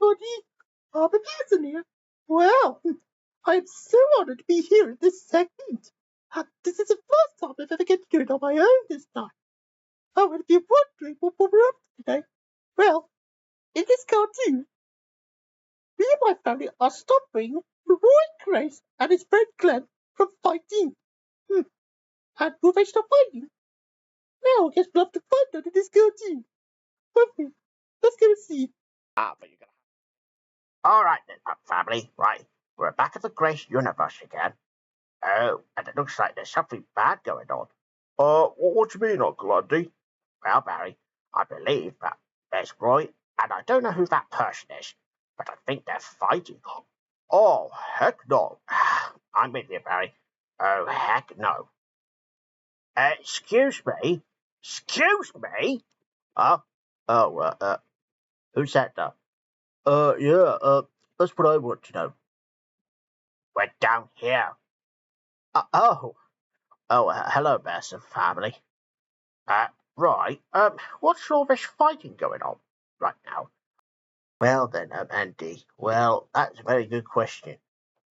everybody. Bearson here. Well, I am so honored to be here at this segment. This is the first time I've ever get to do it on my own this time. Oh, and if you're wondering what we're up to today, well, in this cartoon, me and my family are stopping Roy Grace and his friend Glenn from fighting. And will they stop fighting? Now I guess we'll have to find out in this cartoon. Okay, let's go and see. But you're gonna. All right then, family. Right, we're back at the Grace universe again. Oh, and it looks like there's something bad going on. What do you mean, Uncle Andy? Well, Barry, I believe that there's Roy, and I don't know who that person is, but I think they're fighting. Oh, heck no. I'm with you, Barry. Oh, heck no. Excuse me? Excuse me? Who said that? That's what I want to know. We're down here. Hello, Bearson Family. Right, what's all this fighting going on right now? Well then, Andy, well, that's a very good question.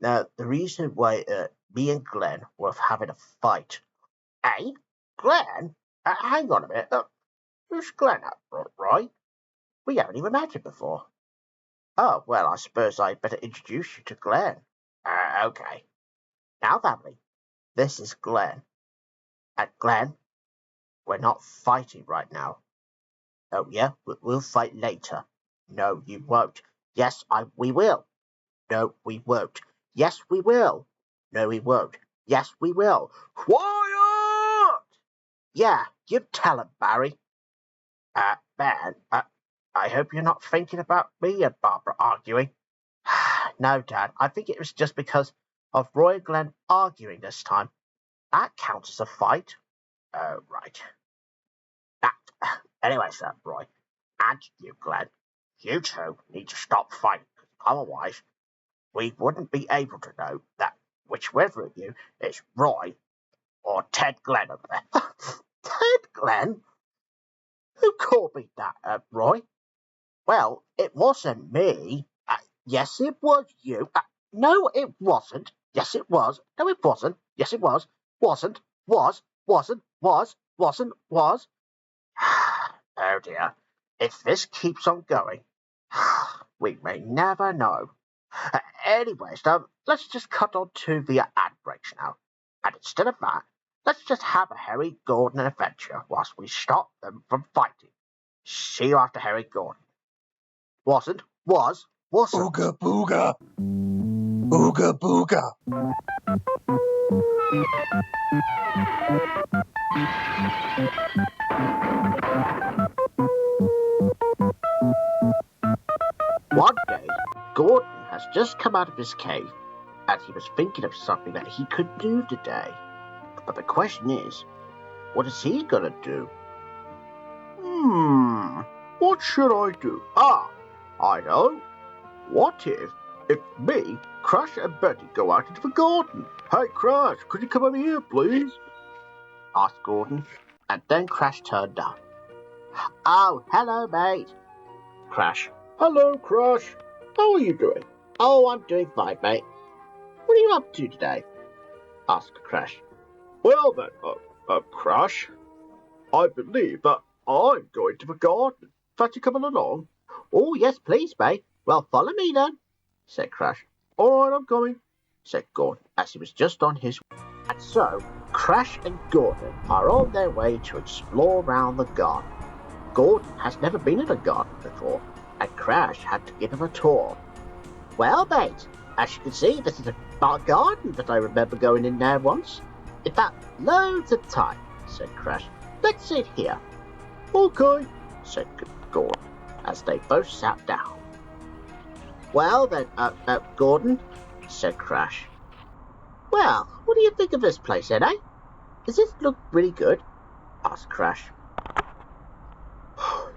Now, the reason why, me and Glenn were having a fight. Hey, Glenn? Hang on a minute. Who's Glenn, right? We haven't even met him before. Oh, well, I suppose I'd better introduce you to Glenn. Okay. Now, family, this is Glenn. And Glenn, we're not fighting right now. Oh, yeah? We'll fight later. No, you won't. Yes, we will. No, we won't. Yes, we will. No, we won't. Yes, we will. Quiet! Yeah, you tell him, Barry. Ben, I hope you're not thinking about me and Barbara arguing. No, Dad, I think it was just because of Roy and Glenn arguing this time. That counts as a fight. Oh, right. Anyway, sir, Roy, and you, Glenn, you two need to stop fighting, otherwise we wouldn't be able to know that whichever of you is Roy or Ted Glenn over there. Ted Glenn? Who called me that, Roy? Well, it wasn't me. Yes, it was you. No, it wasn't. Yes, it was. No, it wasn't. Yes, it was. Wasn't. Wasn't. Was. Oh dear. If this keeps on going, we may never know. Anyways, let's just cut on to the ad breaks now. And instead of that, let's just have a Harry Gordon adventure whilst we stop them from fighting. See you after Harry Gordon. Wasn't. Ooga booga. Ooga booga. One day, Gordon has just come out of his cave, and he was thinking of something that he could do today. But the question is, what is he gonna do? What should I do? I know. What if me, Crash, and Betty go out into the garden? Hey, Crash, could you come over here, please? Asked Gordon, and then Crash turned up. Oh, hello, mate. Crash. Hello, Crash. How are you doing? Oh, I'm doing fine, mate. What are you up to today? Asked Crash. Well then, Crash, I believe that I'm going to the garden. Fancy coming along? Oh, yes, please, mate. Well, follow me then, said Crash. All right, I'm coming, said Gordon, as he was just on his way. And so, Crash and Gordon are on their way to explore around the garden. Gordon has never been in a garden before, and Crash had to give him a tour. Well, mate, as you can see, this is a garden that I remember going in there once. In fact, loads of time, said Crash. Let's sit here. Okay, said Gordon, as they both sat down. Well then, Gordon, said Crash. Well, what do you think of this place, eh? Does this look really good? Asked Crash.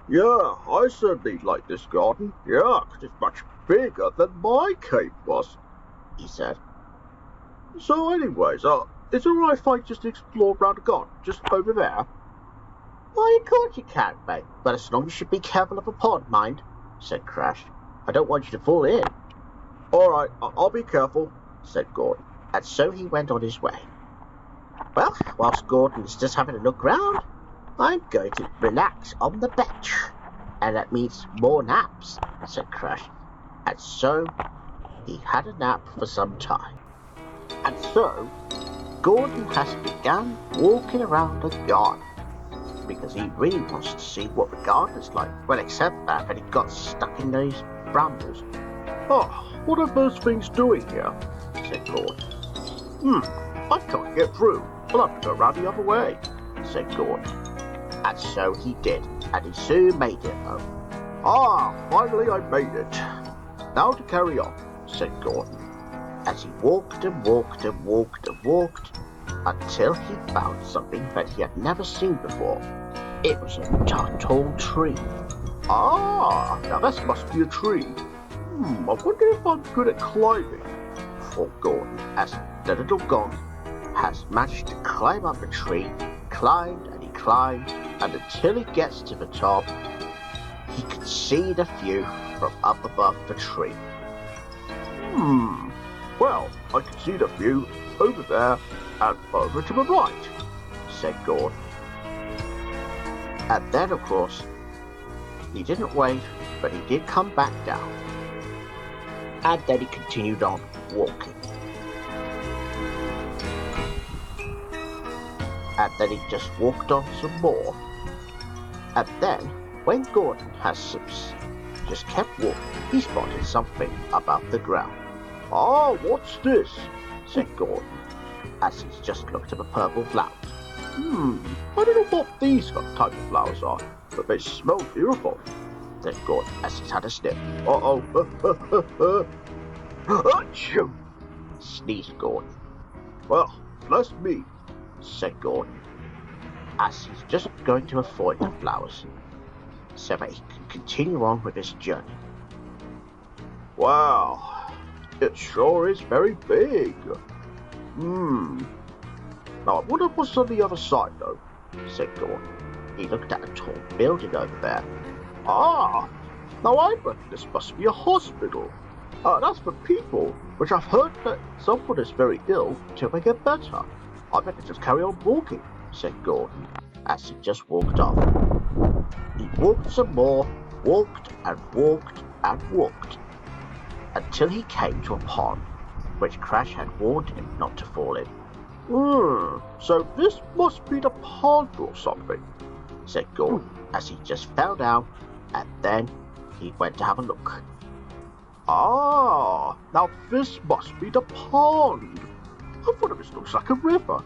Yeah, I certainly like this garden. Yeah, 'cause it's much bigger than my cave was, he said. So anyways, is it alright if I just explore around the garden, just over there? Why, of course you can, mate, but as long as you be careful of a pond, mind, said Crash. I don't want you to fall in. All right, I'll be careful, said Gordon, and so he went on his way. Well, whilst Gordon is just having a look round, I'm going to relax on the bench. And that means more naps, said Crash. And so he had a nap for some time. And so Gordon has begun walking around the garden, because he really wants to see what the garden's like. Well, except that he got stuck in those brambles. Oh, what are those things doing here? Said Gordon. I can't get through. I'll have to go round the other way. Said Gordon. And so he did, and he soon made it home. Finally I made it. Now to carry on, said Gordon, as he walked and walked and walked and walked until he found something that he had never seen before. It was a tall tree. Now this must be a tree. I wonder if I'm good at climbing, thought Gordon, as the little gong has managed to climb up the tree, climbed, and until he gets to the top, he could see the view from up above the tree. Well, I can see the view over there and over to the right, said Gordon. And then, of course, he didn't wave, but he did come back down. And then he continued on walking. And then he just walked on some more. And then, when Gordon has just kept walking, he spotted something above the ground. What's this? Said Gordon, as he just looked at the purple flowers. I don't know what these type of flowers are, but they smell beautiful, said Gordon, as he had a sniff. Achoo! Sneezed Gordon. Well, bless me, said Gordon, as he's just going to avoid the flowers, so that he can continue on with his journey. Wow, it sure is very big. Now I wonder what's on the other side, though, said Gordon. He looked at a tall building over there. Now I reckon this must be a hospital. That's for people, which I've heard that someone is very ill till they get better. I better just carry on walking, said Gordon, as he just walked off. He walked some more, walked and walked and walked, until he came to a pond, which Crash had warned him not to fall in. So this must be the pond or something, said Gordon, as he just fell down, and then he went to have a look. Now this must be the pond. I thought this looks like a river.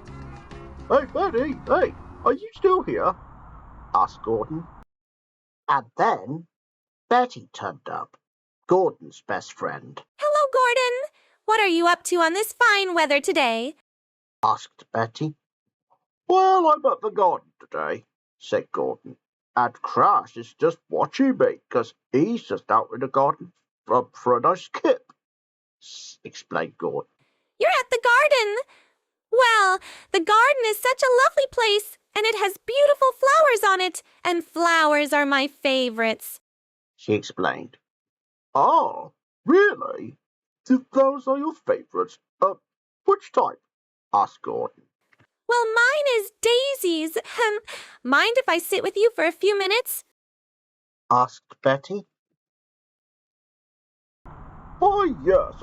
Hey, Betty, hey, are you still here? Asked Gordon. And then Betty turned up, Gordon's best friend. Hello, Gordon. What are you up to on this fine weather today? Asked Betty. Well, I'm at the garden today, said Gordon. And Crash is just watching me, because he's just out in the garden for a nice kip, explained Gordon. You're at the garden. Well, the garden is such a lovely place, and it has beautiful flowers on it, and flowers are my favorites, she explained. Oh, really? Those are your favorites? Which type? Asked Gordon. Well, mine is daisies. Mind if I sit with you for a few minutes? Asked Betty. Oh, yes,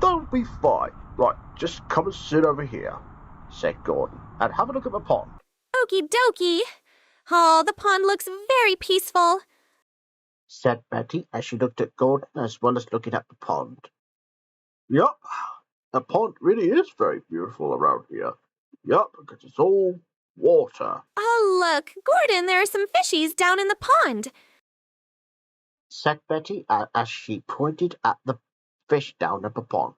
that'll be fine. Right, just come and sit over here, said Gordon, and have a look at the pond. Okie dokie. Oh, the pond looks very peaceful, said Betty, as she looked at Gordon as well as looking at the pond. Yup, the pond really is very beautiful around here. Yup, because it's all water. Oh, look, Gordon, there are some fishies down in the pond, said Betty, as she pointed at the fish down at the pond.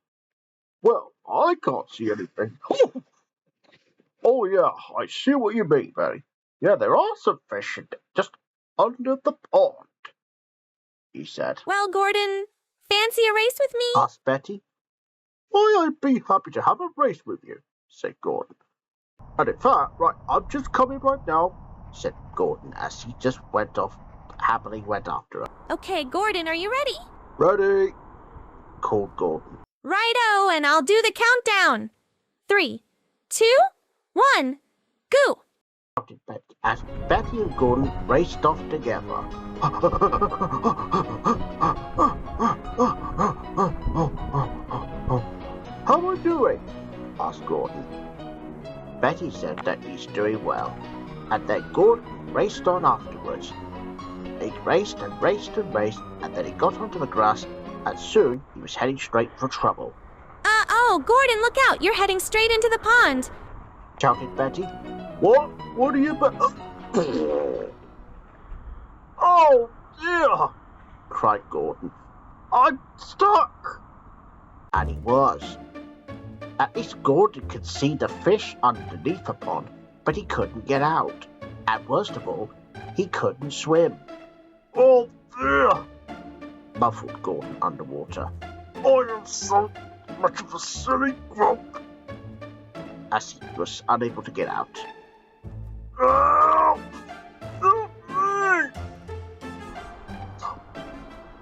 Well, I can't see anything. Oh, yeah, I see what you mean, Betty. Yeah, there are some fish just under the pond, he said. Well, Gordon, fancy a race with me? Asked Betty. Why, I'd be happy to have a race with you, said Gordon. And in fact, right, I'm just coming right now, said Gordon, as he just went off, happily went after her. Okay, Gordon, are you ready? Ready, called Gordon. Righto, and I'll do the countdown. 3, 2, 1, go! Shouted Betty as Betty and Gordon raced off together. How are you doing? Asked Gordon. Betty said that he's doing well, and then Gordon raced on afterwards. He raced and raced and raced, and then he got onto the grass, and soon he was heading straight for trouble. Oh, Gordon, look out! You're heading straight into the pond. Shouted Betty. What? What are you Oh dear! Cried Gordon. I'm stuck! And he was. At least Gordon could see the fish underneath the pond, but he couldn't get out. And worst of all, he couldn't swim. Oh dear! Muffled Gordon underwater. I am so much of a silly grump! As he was unable to get out.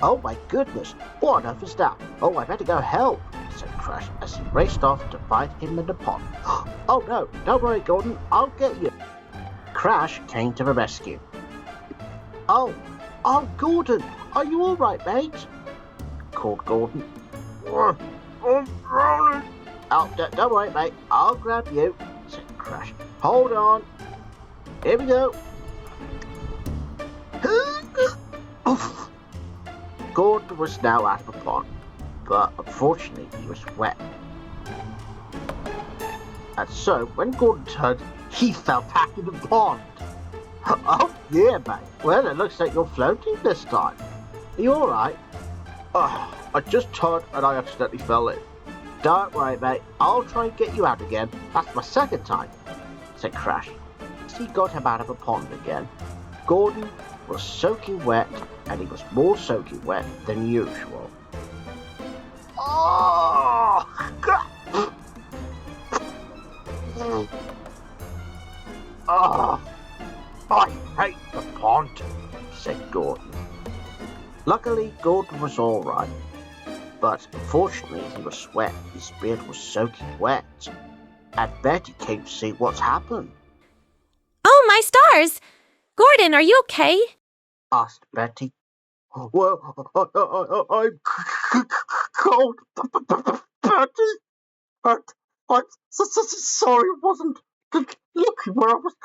Oh my goodness, what on earth is that? Oh, I better go help, said Crash as he raced off to find him in the pond. Oh no, don't worry Gordon, I'll get you. Crash came to the rescue. Oh Gordon, are you alright mate? Called Gordon. I'm drowning. Oh, don't worry mate, I'll grab you, said Crash. Hold on. Here we go. Gordon was now out of the pond, but unfortunately he was wet. And so, when Gordon turned, he fell back in the pond. Oh dear, mate. Well, it looks like you're floating this time. Are you alright? I just turned and I accidentally fell in. Don't worry, mate. I'll try and get you out again. That's my second time, said Crash. As he got him out of the pond again, Gordon was soaking wet, and he was more soaking wet than usual. Oh! I hate the pond, said Gordon. Luckily, Gordon was all right, but unfortunately he was wet. His beard was soaking wet, and Betty came to see what's happened. Oh, my stars! Gordon, are you okay? Asked Betty. Well, I'm cold, Betty. I'm sorry I wasn't looking where I was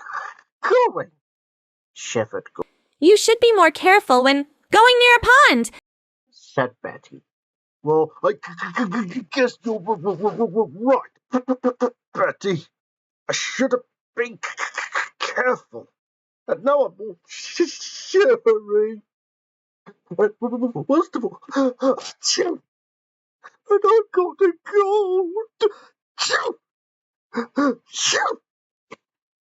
going, shivered Gordon. You should be more careful when going near a pond, said Betty. Well, I guess you're right, Betty. I should have been careful. And now I'm all shivery. Worst of all, and I've got a cold.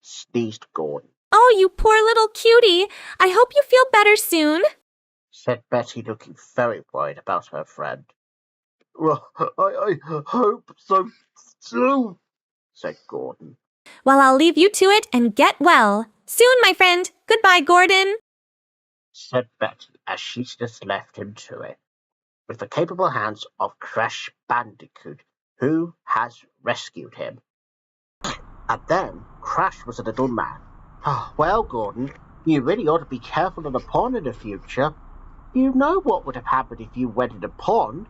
Sneezed Gordon. Oh, you poor little cutie. I hope you feel better soon, said Betty, looking very worried about her friend. Well, I hope so too, said Gordon. Well, I'll leave you to it and get well. Soon, my friend. Goodbye, Gordon, said Betty as she just left him to it, with the capable hands of Crash Bandicoot, who has rescued him. And then Crash was a little man. Oh, well, Gordon, you really ought to be careful in the pond in the future. You know what would have happened if you went in the pond.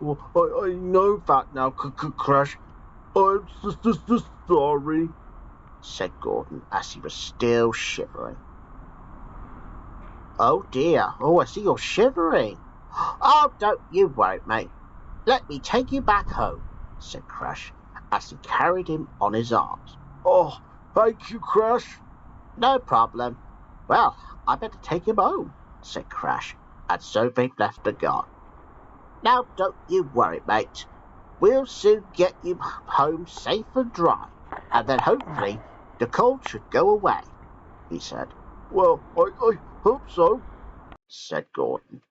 Well, I know that now, Crash. I'm so sorry, said Gordon as he was still shivering. Oh dear, I see you're shivering. Oh, don't you worry, mate. Let me take you back home, said Crash as he carried him on his arms. Oh, thank you, Crash. No problem. Well, I better take him home, said Crash, and so they left the garden. Now, don't you worry, mate. We'll soon get you home safe and dry, and then hopefully the cold should go away, he said. Well, I hope so, said Gordon.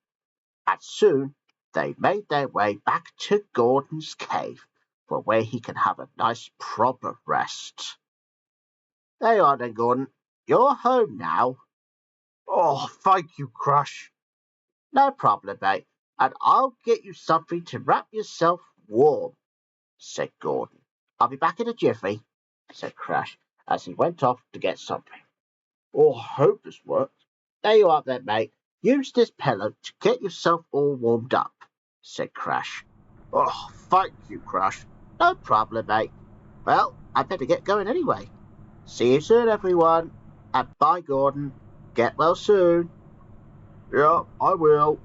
And soon they made their way back to Gordon's cave, for where he can have a nice proper rest. There you are then, Gordon. You're home now. Oh, thank you, Crash. No problem, mate. and I'll get you something to wrap yourself warm," said Gordon. "I'll be back in a jiffy," said Crash, as he went off to get something. "Oh, I hope this works." "There you are then, mate. Use this pillow to get yourself all warmed up," said Crash. "Oh, thank you, Crash." "No problem, mate. Well, I'd better get going anyway. See you soon, everyone. And bye, Gordon. Get well soon." "Yeah, I will,"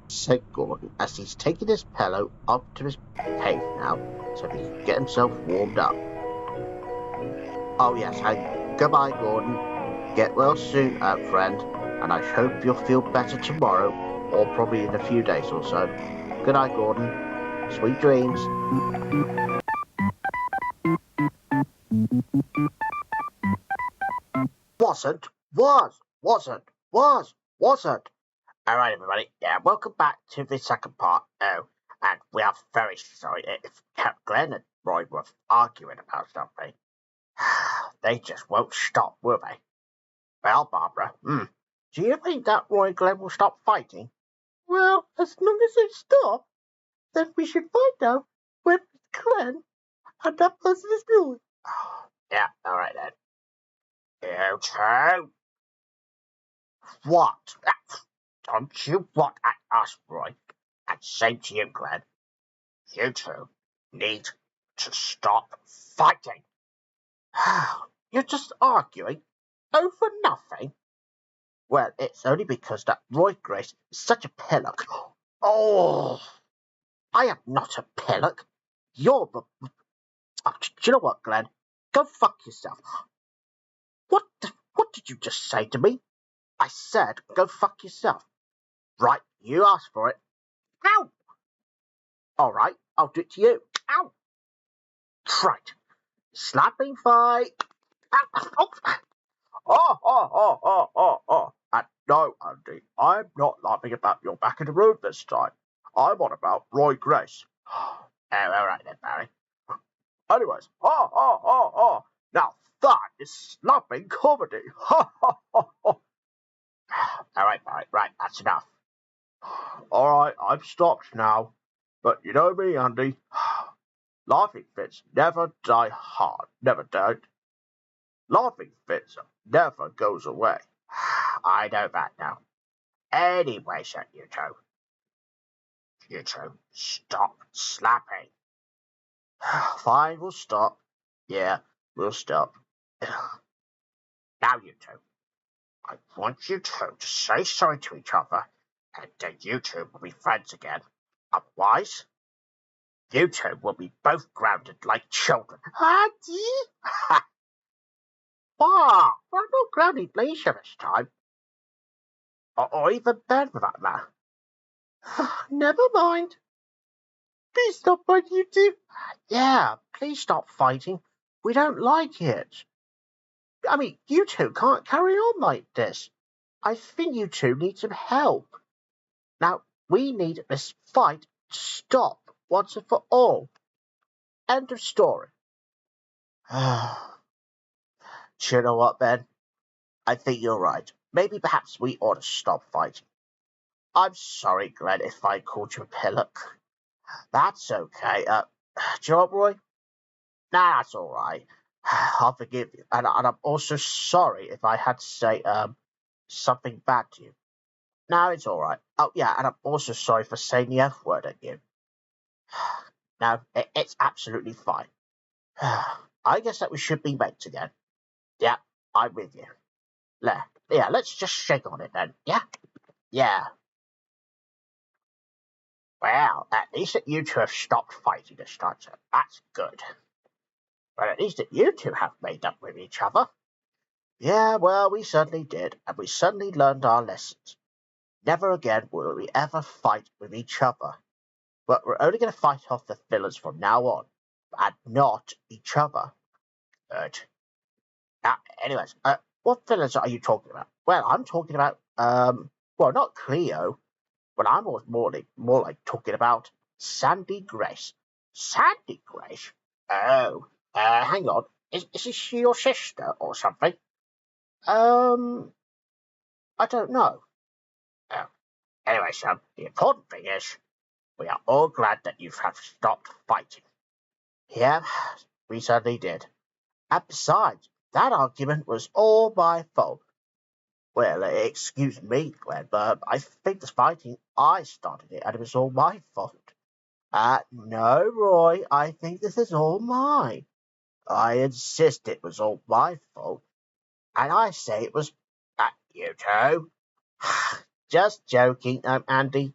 said Gordon, as he's taking his pillow up to his cave now so he can get himself warmed up. "Oh, yes, and goodbye, Gordon. Get well soon, friend, and I hope you'll feel better tomorrow, or probably in a few days or so. Good night, Gordon. Sweet dreams." Wasn't. All right, everybody. Yeah, welcome back to the second part. Oh, and we are very sorry if Glenn and Roy were arguing about something. They just won't stop, will they? Well, Barbara, do you think that Roy and Glenn will stop fighting? Well, as long as they stop, then we should find out where it's Glenn and that person is Roy. Yeah, all right then. You two. What? Don't you want at us, Roy? And same to you, Glenn. You two need to stop fighting. You're just arguing over nothing. Well, it's only because that Roy Grace is such a pillock. Oh, I am not a pillock. You're the... Oh, do you know what, Glenn? Go fuck yourself. What did you just say to me? I said go fuck yourself. Right, you asked for it. Ow! All right, I'll do it to you. Ow! Right. Slapping fight. Ow. And no, Andy, I'm not laughing about your back in the room this time. I'm on about Roy Grace. Oh, all right then, Barry. Anyways, now that is slapping comedy. All right, Barry. Right, that's enough. All right, I've stopped now. But you know me, Andy. Laughing fits never die hard. Never don't. Laughing fits never goes away. I know that now. Anyway, sir, you two, stop slapping. Fine, we'll stop. Yeah, we'll stop. Now, you two, I want you two to say sorry to each other, and then you two will be friends again. Otherwise, you two will be both grounded like children. Auntie? Ah, well, I'm not grounding Felicia this time. Or even Ben, for that matter. Never mind. Please stop fighting, you two. Yeah, please stop fighting. We don't like it. I mean, you two can't carry on like this. I think you two need some help. Now, we need this fight to stop once and for all. End of story. Do you know what, Ben? I think you're right. Maybe perhaps we ought to stop fighting. I'm sorry, Glenn, if I called you a pillock. That's okay. Do you know what, Roy? Nah, that's all right. I'll forgive you. And I'm also sorry if I had to say something bad to you. No, it's all right. Oh, yeah, and I'm also sorry for saying the F word at you. No, it's absolutely fine. I guess that we should be mates again. Yeah, I'm with you. Yeah, let's just shake on it then. Yeah? Yeah. Well, at least that you two have stopped fighting this time, so that's good. But at least that you two have made up with each other. Yeah, well, we certainly did, and we certainly learned our lessons. Never again will we ever fight with each other. But we're only going to fight off the villains from now on, and not each other. Good. Anyways, what villains are you talking about? Well, I'm talking about, well, not Cleo, but I'm more like talking about Sandy Grace. Sandy Grace? Oh, hang on. Is she your sister or something? I don't know. Oh. Anyway, son, the important thing is, we are all glad that you have stopped fighting. Yeah, we certainly did. And besides, that argument was all my fault. Well, excuse me, Glenn, but I think this fighting, I started it, and it was all my fault. No, Roy, I think this is all mine. I insist it was all my fault, and I say it was you two. Just joking, Andy.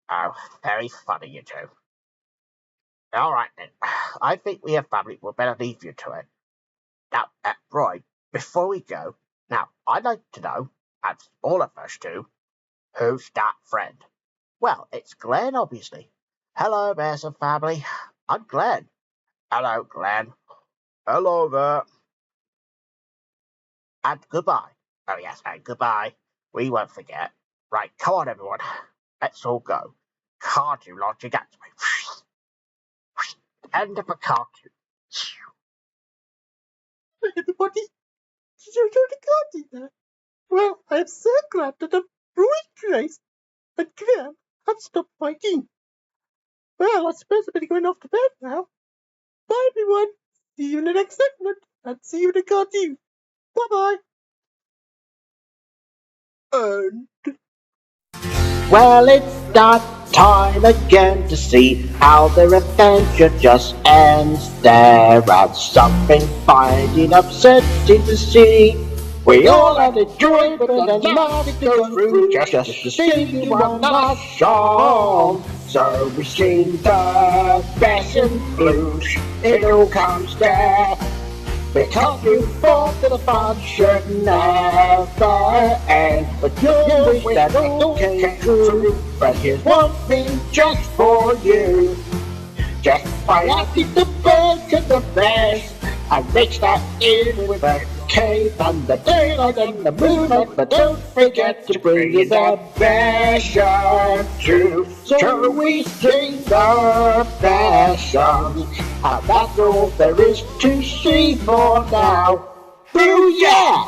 Oh, very funny, you two. All right, then. I think we have family. We'll better leave you to it. Now, Roy, before we go, now, I'd like to know, as all of us do, who's that friend? Well, it's Glenn, obviously. Hello, Bearson Family. I'm Glenn. Hello, Glenn. Hello there. And goodbye. Oh, yes, and goodbye. We won't forget. Right, come on, everyone. Let's all go. Cartoon launch against me. End of a cartoon. Everybody, did you enjoy the party there? Well, I am so glad that the Roy, Grace, and Graham have stopped fighting. Well, I suppose I better going off to bed now. Bye, everyone. See you in the next segment, and see you in the cartoon. Bye-bye. And Well, it's that time again to see how their adventure just ends there. And something finding upsetting to see. We all had a joy, but then love to go through just to sing you one song. So we sing the Bearson blues. It all comes there. Because you thought that the fun should never end. But you wish that it all came true. But here's one thing just for you. Just by asking the birds and the bears, and mix that in with the cave and the daylight and the moonlight. But don't forget to bring in the Bearson too. So we sing the Bearsons, and that's all there is to see for now. Booyah!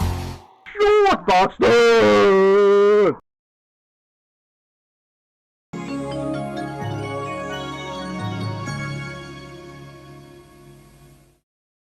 Ghostbusters!